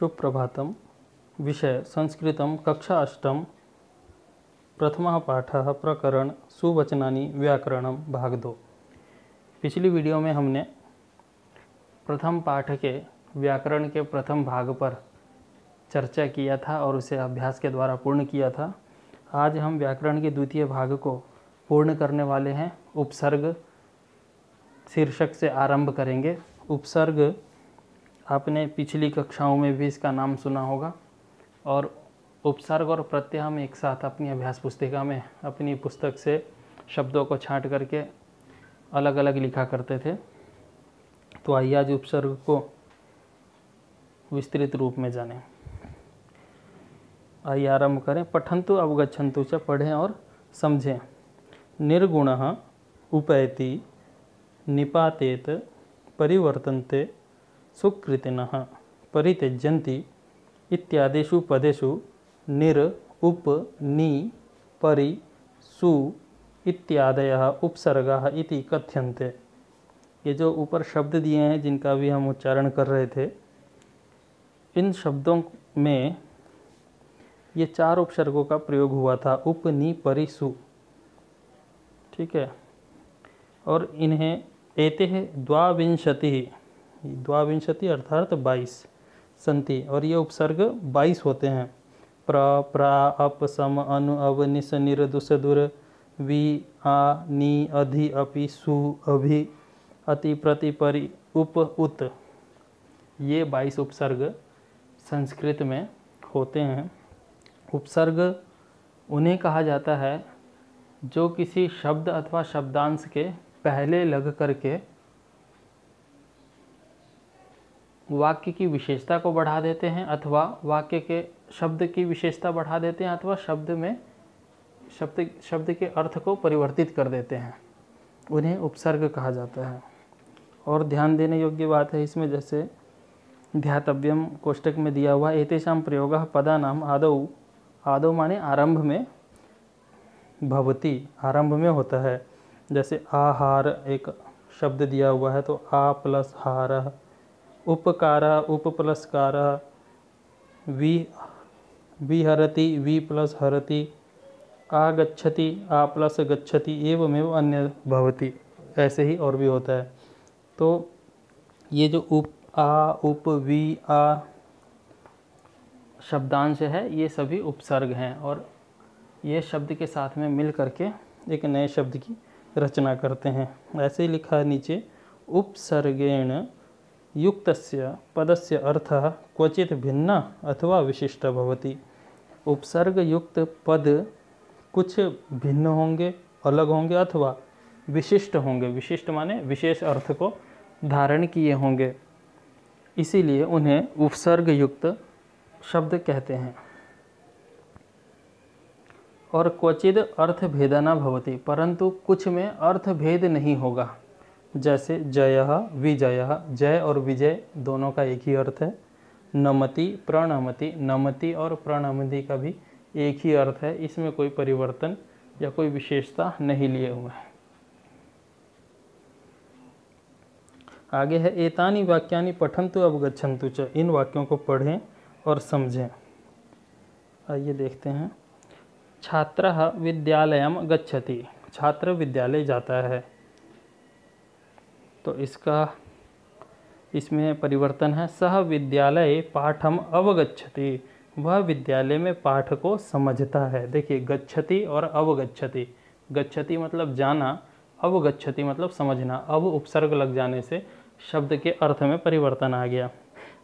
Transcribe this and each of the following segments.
सुप्रभातम। विषय संस्कृतम कक्षा अष्टम प्रथमः पाठः प्रकरण सुवचनानि व्याकरणम भाग 2। पिछली वीडियो में हमने प्रथम पाठ के व्याकरण के प्रथम भाग पर चर्चा किया था और उसे अभ्यास के द्वारा पूर्ण किया था। आज हम व्याकरण के द्वितीय भाग को पूर्ण करने वाले हैं। उपसर्ग शीर्षक से आरंभ करेंगे। उपसर्ग आपने पिछली कक्षाओं में भी इसका नाम सुना होगा और उपसर्ग और प्रत्यय हम एक साथ अपनी अभ्यास पुस्तिका में अपनी पुस्तक से शब्दों को छांट करके अलग अलग लिखा करते थे। तो आइए आज उपसर्ग को विस्तृत रूप में जानें। आइए आरंभ करें। पठन्तु अवगच्छन्तु च, पढ़ें और समझें। निर्गुणः उपैति निपातेत परिवर्तन्ते सुकृतिनः परित्यज्यन्ति इत्यादिषु पदेषु निर उप नि परि सु इत्यादयः उपसर्गाः इति कथ्यन्ते। ये जो ऊपर शब्द दिए हैं जिनका भी हम उच्चारण कर रहे थे, इन शब्दों में ये 4 उपसर्गों का प्रयोग हुआ था। उप नि परि सु, ठीक है। और इन्हें एते द्वाविंशति अर्थात 22 संति, और ये उपसर्ग 22 होते हैं। प्र प्रा अप सम अनु अव निस निर दुस दुर वि आ नि अधि अपि सु अभि अति प्रति परि उप उत। ये 22 उपसर्ग संस्कृत में होते हैं। उपसर्ग उन्हें कहा जाता है जो किसी शब्द अथवा शब्दांश के पहले लग करके वाक्य की विशेषता को बढ़ा देते हैं, अथवा वाक्य के शब्द की विशेषता बढ़ा देते हैं, अथवा शब्द के अर्थ को परिवर्तित कर देते हैं। उन्हें उपसर्ग कहा जाता है। और ध्यान देने योग्य बात है इसमें, जैसे ध्यातव्यम कोष्टक में दिया हुआ एतेषां प्रयोगः पदानाम आदौ, आदौ माने आरंभ में, भवति आरंभ में होता है। जैसे आहार एक शब्द दिया हुआ है तो आ प्लस हार, उपकार उप प्लस कार, विहरति वि प्लस हरति, आगच्छति आ प्लस गच्छति, एवमेव अन्य भवति। ऐसे ही और भी होता है। तो ये जो उप आ उप वि आ शब्दांश है, ये सभी उपसर्ग हैं और ये शब्द के साथ में मिल करके एक नए शब्द की रचना करते हैं। ऐसे ही लिखा है नीचे, उपसर्गेण युक्तस्य पदस्य अर्थः क्वचित भिन्न अथवा विशिष्ट भवति। उपसर्ग युक्त पद कुछ भिन्न होंगे, अलग होंगे, अथवा विशिष्ट होंगे। विशिष्ट माने विशेष अर्थ को धारण किए होंगे, इसीलिए उन्हें उपसर्ग युक्त शब्द कहते हैं। और क्वचिद अर्थ भेद न भवति, परंतु कुछ में अर्थ भेद नहीं होगा। जैसे जयः विजयः, जय और विजय दोनों का एक ही अर्थ है। नमति प्रणमति, नमति और प्रणमति का भी एक ही अर्थ है। इसमें कोई परिवर्तन या कोई विशेषता नहीं लिए हुए हैं। आगे है एतानि वाक्यानि पठन्तु अवगच्छन्तु च, इन वाक्यों को पढ़ें और समझें। आइए देखते हैं। छात्रः विद्यालयं गच्छति, छात्र विद्यालय जाता है। तो इसमें परिवर्तन है। सह विद्यालय पाठम अवगच्छति, वह विद्यालय में पाठ को समझता है। देखिए, गच्छति और अवगच्छति, गच्छति मतलब जाना, अवगच्छति मतलब समझना। अब उपसर्ग लग जाने से शब्द के अर्थ में परिवर्तन आ गया।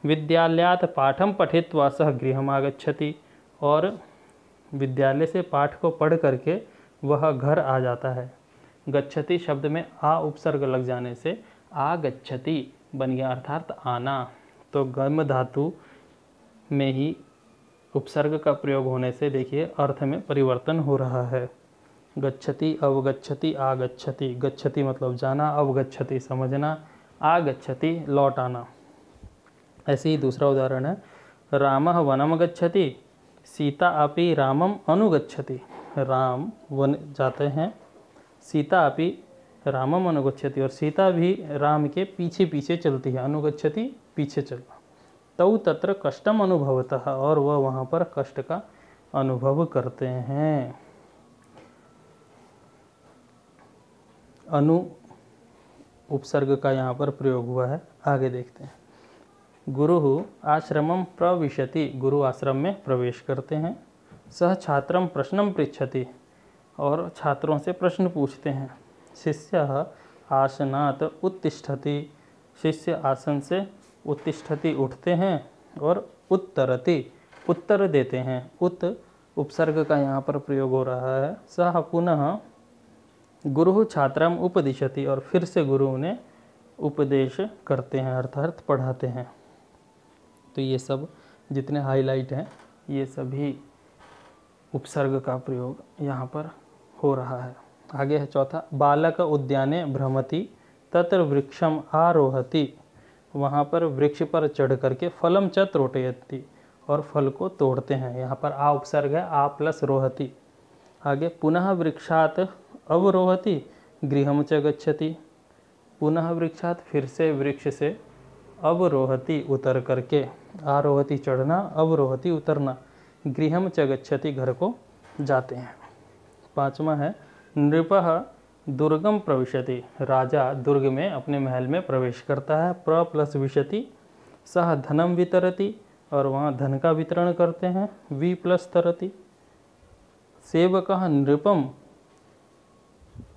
विद्यालयात् पाठम पठित्वा सह गृहम् आगच्छति, और विद्यालय से पाठ को पढ़ करके वह घर आ जाता है। गच्छति शब्द में आ उपसर्ग लग जाने से आगच्छति बन गया, अर्थात आना। तो गम धातु में ही उपसर्ग का प्रयोग होने से देखिए अर्थ में परिवर्तन हो रहा है। गच्छति अवगच्छति आगच्छति, गच्छति मतलब जाना, अवगच्छति समझना, आगच्छति लौट आना। ऐसे ही दूसरा उदाहरण है, रामः वनम गच्छति सीता अपि रामम अनुगच्छति। राम वन जाते हैं, सीता अपि रामम अनुगच्छति, और सीता भी राम के पीछे पीछे चलती है। अनुगच्छति पीछे चलना। तौ तत्र कष्टम अनुभवतः, और वह वहाँ पर कष्ट का अनुभव करते हैं। अनु उपसर्ग का यहाँ पर प्रयोग हुआ है। आगे देखते हैं। गुरु आश्रमं प्रविशति, गुरु आश्रम में प्रवेश करते हैं। सह छात्रम प्रश्नम पृच्छति, और छात्रों से प्रश्न पूछते हैं। शिष्यः आसनात् उत्तिष्ठति, शिष्य आसन से उत्तिष्ठति उठते हैं, और उत्तरति उत्तर देते हैं। उत उपसर्ग का यहाँ पर प्रयोग हो रहा है। सह पुनः गुरु छात्रम उपदिशति, और फिर से गुरु उन्हें उपदेश करते हैं, अर्थात पढ़ाते हैं। तो ये सब जितने हाईलाइट हैं ये सभी उपसर्ग का प्रयोग यहाँ पर हो रहा है। आगे है चौथा। बालक उद्याने भ्रमति तत्र वृक्षम आरोहति, वहाँ पर वृक्ष पर चढ़ करके फलम च त्रोटयति, और फल को तोड़ते हैं। यहाँ पर आ उपसर्ग है, आ प्लस रोहति। आगे पुनः वृक्षात अवरोहति गृहम च गच्छति, पुनः वृक्षात फिर से वृक्ष से, अवरोहति उतर करके, आरोहति चढ़ना, अवरोहति उतरना, गृहम च गच्छति घर को जाते हैं। पांचवा है नृपः दुर्गम प्रविशति, राजा दुर्ग में अपने महल में प्रवेश करता है। प्र प्लस विशति, सह धनम वितरति, और वहाँ धन का वितरण करते हैं। वि प्लस तरति, सेवकः नृपम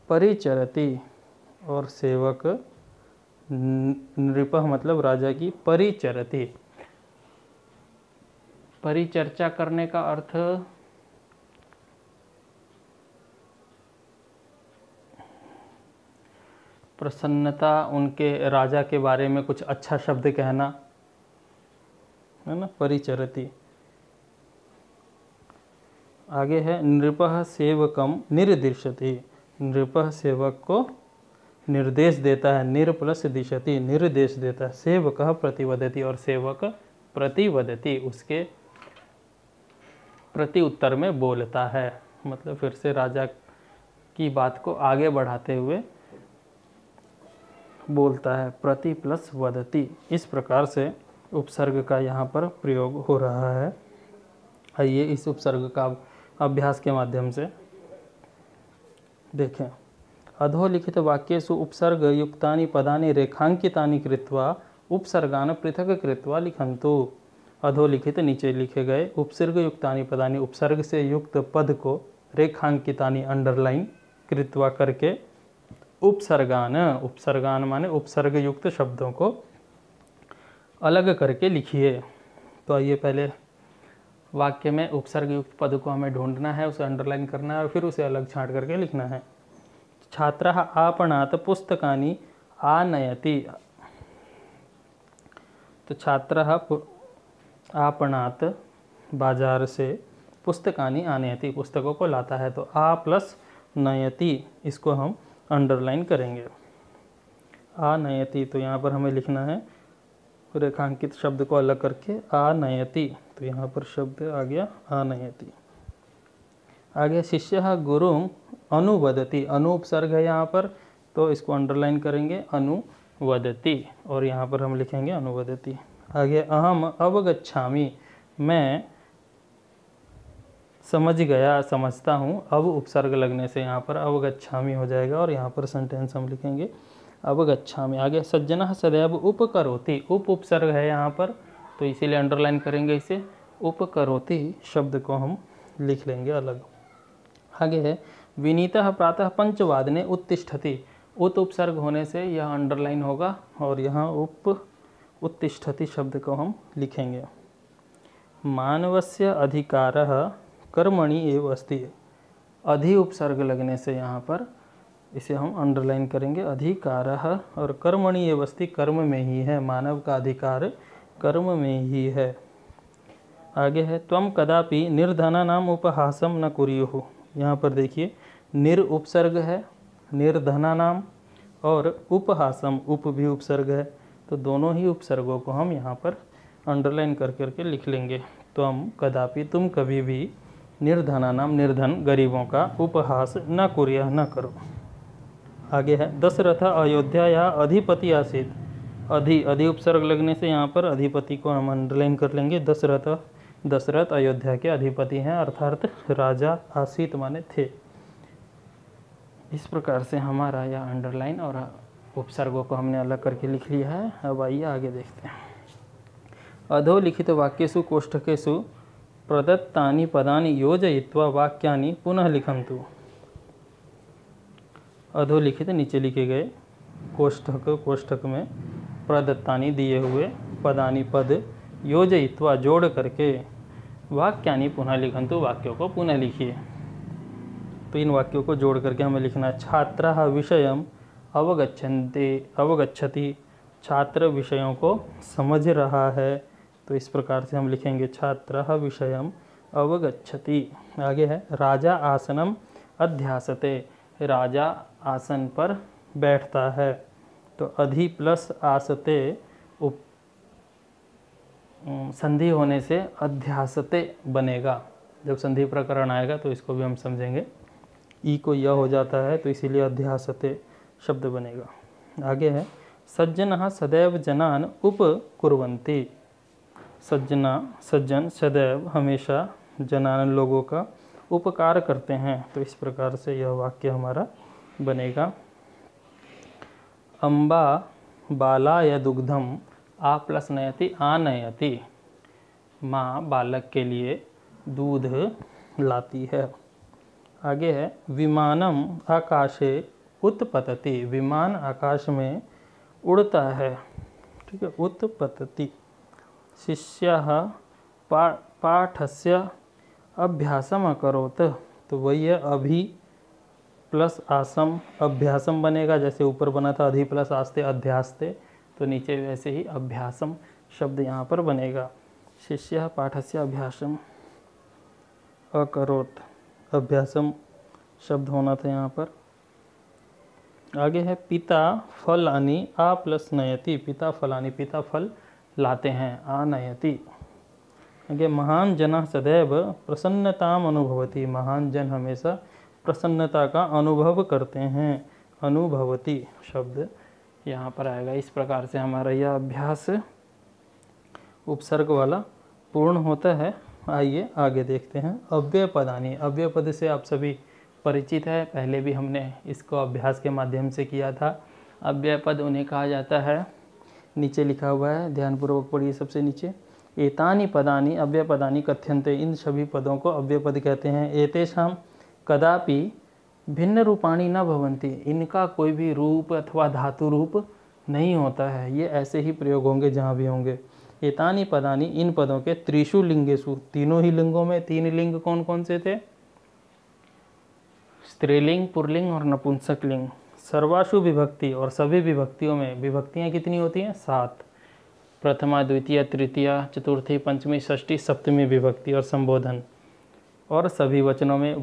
परिचरति, और सेवक नृपः मतलब राजा की, परिचरति, परिचर्चा करने का अर्थ प्रसन्नता, उनके राजा के बारे में कुछ अच्छा शब्द कहना, है ना, परिचरति। आगे है नृपः सेवकम निर्दिशति, नृपः सेवक को निर्देश देता है। निर प्लस दिशति, निर्देश देता है। सेवकः प्रतिवदति, और सेवक प्रतिवदति उसके प्रति उत्तर में बोलता है, मतलब फिर से राजा की बात को आगे बढ़ाते हुए बोलता है। प्रति प्लस वदति, इस प्रकार से उपसर्ग का यहाँ पर प्रयोग हो रहा है। आइए इस उपसर्ग का अभ्यास के माध्यम से देखें। अधोलिखित वाक्येषु उपसर्ग युक्तानि पदानि रेखांकितानि कृत्वा उपसर्गान पृथक कृत्वा लिखन्तु। अधोलिखित नीचे लिखे गए उपसर्ग युक्तानि पदानि, उपसर्ग से युक्त पद को रेखांकितानि अंडरलाइन कृत्वा करके, उपसर्गान, उपसर्गान माने उपसर्ग युक्त शब्दों को अलग करके लिखिए। तो आइए पहले वाक्य में उपसर्ग युक्त पद को हमें ढूंढना है, उसे अंडरलाइन करना है और फिर उसे अलग छांट करके लिखना है। छात्रः आपणात् पुस्तकानि आनयति, तो छात्रः आपणात् बाजार से पुस्तकानि आनयति, पुस्तकों को लाता है। तो आ प्लस नयति, इसको हम अंडरलाइन करेंगे। आनयति, तो यहाँ पर हमें लिखना है रेखांकित शब्द को अलग करके आनयति, तो यहाँ पर शब्द आ गया आनयति। आगे शिष्यः गुरुं अनुवदति, अनु उपसर्ग है यहाँ पर, तो इसको अंडरलाइन करेंगे अनुवदति, और यहाँ पर हम लिखेंगे अनुवदति। आगे अहम अवगच्छामि, मैं समझ गया, समझता हूँ। अब उपसर्ग लगने से यहाँ पर अवगच्छामि हो जाएगा, और यहाँ पर सेंटेंस हम लिखेंगे अवगच्छामि। आगे सज्जनः सदैव उपकरोति, उप उपसर्ग है यहाँ पर, तो इसीलिए अंडरलाइन करेंगे इसे। उपकरोति शब्द को हम लिख लेंगे अलग। आगे है विनीतः प्रातः पंचवादने उत्तिष्ठति, उत उपसर्ग होने से यह अंडरलाइन होगा, और यहाँ उत्तिष्ठति शब्द को हम लिखेंगे। मानवस्य अधिकारः कर्मणि एव अस्ति, अधि उपसर्ग लगने से यहाँ पर इसे हम अंडरलाइन करेंगे अधिकारः, और कर्मणि एव अस्ति, कर्म में ही है, मानव का अधिकार कर्म में ही है। आगे है त्वं कदापि निर्धनानाम उपहासं न कुर्युः, यहाँ पर देखिए निर उपसर्ग है, निर्धनानाम, और उपहासम उप भी उपसर्ग है, तो दोनों ही उपसर्गों को हम यहाँ पर अंडरलाइन कर करके लिख लेंगे। त्वं कदापि, तुम कभी भी, निर्धनानाम निर्धन गरीबों का, उपहास न कुर्यः न करो। आगे है दशरथ अयोध्या या अधिपति आसीत्, अधि उपसर्ग लगने से यहाँ पर अधिपति को हम अंडरलाइन कर लेंगे। दशरथ अयोध्या के अधिपति हैं, अर्थात राजा आसीत माने थे। इस प्रकार से हमारा यह अंडरलाइन और उपसर्गों को हमने अलग करके लिख लिया है। अब आइए आगे देखते हैं। अधोलिखित वाक्येषु कोष्ठकेषु प्रदत्तानि पदानि योजयित्वा वाक्यानि पुनः लिखन्तु। अधोलिखित नीचे लिखे गए कोष्ठक में प्रदत्तानि दिए हुए पदानि पद योजयित्वा जोड़ करके वाक्यानि पुनः लिखन्तु वाक्यों को पुनः लिखिए। तो इन वाक्यों को जोड़ करके हमें लिखना है। छात्रः विषयम् अवगच्छति, छात्र विषयों को समझ रहा है। तो इस प्रकार से हम लिखेंगे छात्रः विषयम् अवगच्छति। आगे है राजा आसनम अध्यासते, राजा आसन पर बैठता है। तो अधि प्लस आसते संधि होने से अध्यासते बनेगा। जब संधि प्रकरण आएगा तो इसको भी हम समझेंगे। ई को यह हो जाता है तो इसीलिए अध्यासते शब्द बनेगा। आगे है सज्जनः सदैव जनान उपकुर्वन्ति, सज्जन सदैव हमेशा जनान लोगों का उपकार करते हैं। तो इस प्रकार से यह वाक्य हमारा बनेगा। अम्बा बालाय दुग्धम आ प्लस नयति आनयति, माँ बालक के लिए दूध लाती है। आगे है विमानम आकाशे उत्पतति, विमान आकाश में उड़ता है। ठीक है, उत्पतति। शिष्यः पाठस्य अभ्यासम अकरोत्, तो वही है अभि प्लस आसम अभ्यासम बनेगा। जैसे ऊपर बना था अधि प्लस आस्ते अध्यास्ते, तो नीचे वैसे ही अभ्यासम शब्द यहाँ पर बनेगा। शिष्यः पाठस्य अभ्यासम अकरोत्, अभ्यासम शब्द होना था यहाँ पर। आगे है पिता फलानि आ प्लस नयति, पिता फलानि, पिता फल लाते हैं, आ नयति। आगे महान जनः सदैव प्रसन्नताम अनुभवति, महान जन हमेशा प्रसन्नता का अनुभव करते हैं, अनुभवति शब्द यहाँ पर आएगा। इस प्रकार से हमारा यह अभ्यास उपसर्ग वाला पूर्ण होता है। आइए आगे देखते हैं। अव्यय पदानि, अव्यय पद से आप सभी परिचित है, पहले भी हमने इसको अभ्यास के माध्यम से किया था। अव्यय पद उन्हें कहा जाता है, नीचे लिखा हुआ है, ध्यानपूर्वक पढ़िए सबसे नीचे। एतानि पदानि अव्यय पदानि कथ्यन्ते, इन सभी पदों को अव्यय पद कहते हैं। एतेषां कदापि भिन्न रूपाणि न भवन्ति, इनका कोई भी रूप अथवा धातु रूप नहीं होता है, ये ऐसे ही प्रयोग होंगे जहाँ भी होंगे। एतानि पदानि, इन पदों के त्रिषु लिंगेषु, तीनों ही लिंगों में, तीन लिंग कौन कौन से थे? स्त्रीलिंग, पुल्लिंग और नपुंसक लिंग। सर्वासु विभक्ति, और सभी विभक्तियों में विभक्तियाँ कितनी होती हैं? 7। प्रथमा, द्वितीय, तृतीया, चतुर्थी, पंचमी, षष्ठी, सप्तमी विभक्ति और संबोधन। और सभी वचनों में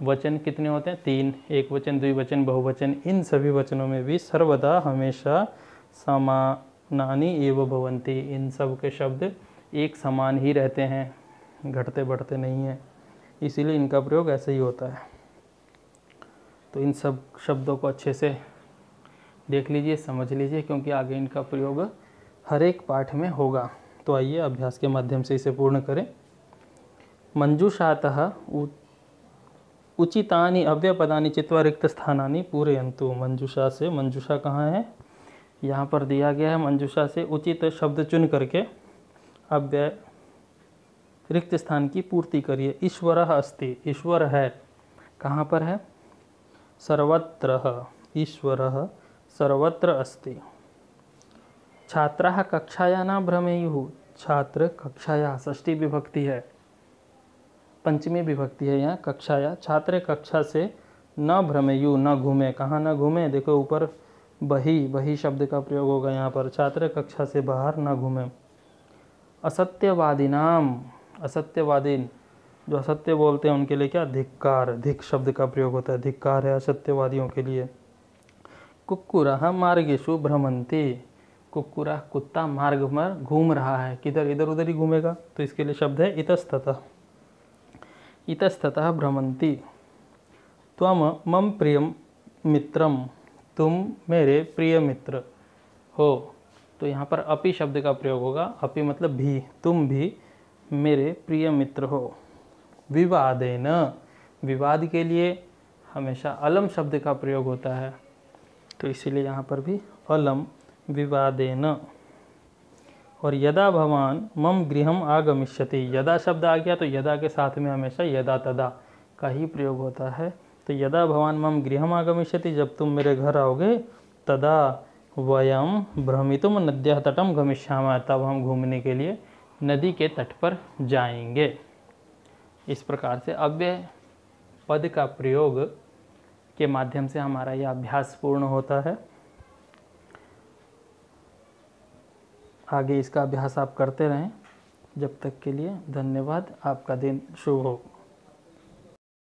वचन कितने होते हैं? 3, एक वचन, द्विवचन, बहुवचन। इन सभी वचनों में भी सर्वदा हमेशा समानानि एव भवन्ति, इन सब के शब्द एक समान ही रहते हैं, घटते बढ़ते नहीं हैं, इसीलिए इनका प्रयोग ऐसे ही होता है। तो इन सब शब्दों को अच्छे से देख लीजिए, समझ लीजिए, क्योंकि आगे इनका प्रयोग हर एक पाठ में होगा। तो आइए अभ्यास के माध्यम से इसे पूर्ण करें। मंजूषातः उचितानि अव्ययपदानि चित्वा रिक्त स्थानानि पूरयन्तु। मंजूषा से, मंजूषा कहाँ है? यहाँ पर दिया गया है। मंजूषा से उचित शब्द चुन करके अव्यय रिक्त स्थान की पूर्ति करिए। ईश्वरः अस्ति, ईश्वर है, कहाँ पर है? सर्वत्र, ईश्वरः सर्वत्र अस्ति। छात्राः कक्षायां न भ्रमेयुः, छात्र कक्षाया, षष्ठी विभक्ति है, पंचमी विभक्ति है यहाँ कक्षाया। छात्र कक्षा से न भ्रमेयु, न घूमे, कहाँ न घूमे? देखो ऊपर बही शब्द का प्रयोग होगा यहाँ पर। छात्र कक्षा से बाहर न घूमे। असत्यवादिनाम, असत्यवादीन, जो असत्य बोलते हैं उनके लिए क्या? धिक्कार, धिक शब्द का प्रयोग होता है, धिक्कार है असत्यवादियों के लिए। कुक्कुरः मार्गेषु भ्रमन्ति, कुक्कुरा, कुत्ता मार्ग में घूम रहा है, किधर? इधर उधर ही घूमेगा, तो इसके लिए शब्द है इतस्ततः, इतस्ततः भ्रमन्ति। त्वम मम प्रियम मित्रम, तुम मेरे प्रिय मित्र हो। तो यहाँ पर अपि शब्द का प्रयोग होगा। अपि मतलब भी, तुम भी मेरे प्रिय मित्र हो। विवादेन, विवाद के लिए हमेशा अलम शब्द का प्रयोग होता है, तो इसीलिए यहाँ पर भी अलम विवादेन। और यदा भवान मम गृहम आगमिष्यति, यदा शब्द आ गया तो यदा के साथ में हमेशा यदा तदा का ही प्रयोग होता है। तो यदा भवान मम गृहम आगमिष्यति, जब तुम मेरे घर आओगे, तदा वयम भ्रमितुम नद्यः तटम गमिष्यामः, तब हम घूमने के लिए नदी के तट पर जाएंगे। इस प्रकार से अव्यय पद का प्रयोग के माध्यम से हमारा यह अभ्यास पूर्ण होता है। आगे इसका अभ्यास आप करते रहें। जब तक के लिए धन्यवाद। आपका दिन शुभ हो।